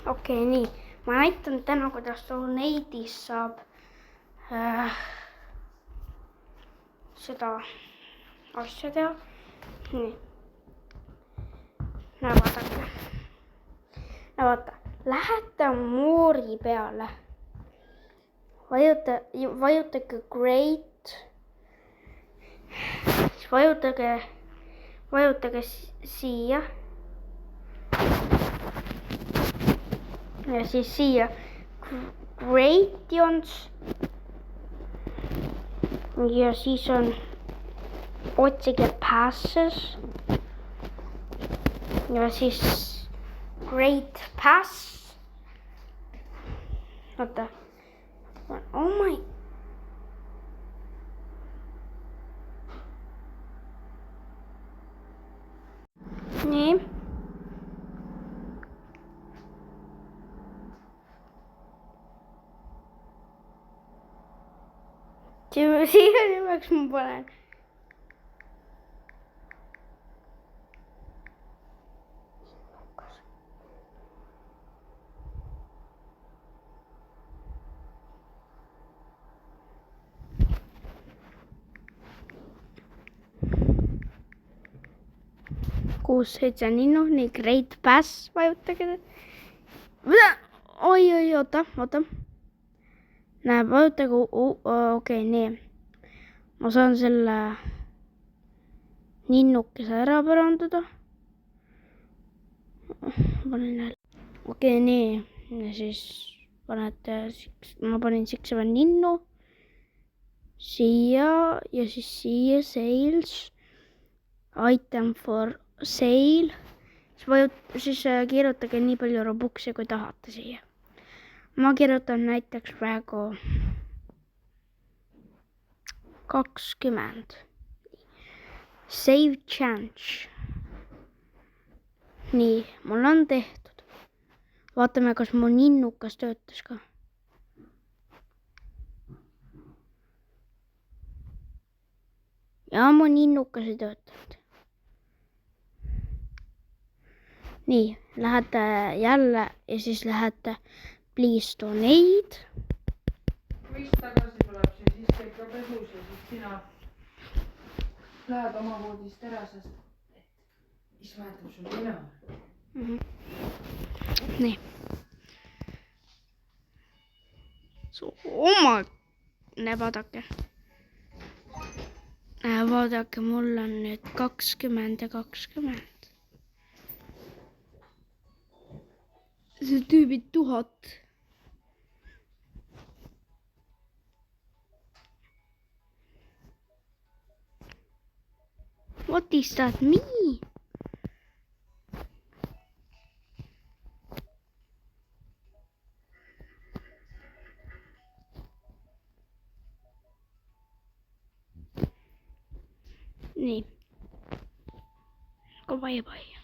Okei, nii. Ma näitan täna, kuidas Donate'is saab seda asja teha. Nii. Vaata. Lähete moori peale. Vajutage Great. Siis vajutage siia. Ja siis siia Gradients. Ja siis on otsige Passes. Ja siis Great Pass. Oota. Oh my. Nii. Siia nimeks ma panen. Kuus, 7 ninnu, nii Great Pass vajutage. Oi, oota. Näe, vajutage, okei, nii. Ma saan selle ninnukese ära parandada. Panen jälle. Okei, nii. Ja siis panete, ma panin 6 ninnu. Siia ja siis siia sales. Item for sale. Siis kirjutage nii palju Robuxi, kui tahate siia. Ma kirjutan näiteks praegu 20. Save change. Nii, mul on tehtud. Vaatame, kas mu ninnukas töötas ka. Ja mu ninnukas ei töötanud. Nii, lähete jälle ja siis lähete please donate. Mis tagasi tuleb see, siis käib ka pesus ja siis sina lähed oma voodist ära, sest mis vahetab sul nina. Nii. Oma vaadake. Vaadake, mul on nüüd 20 ja 20. See tüübid 1000. What is that me? Nii. Bye bye.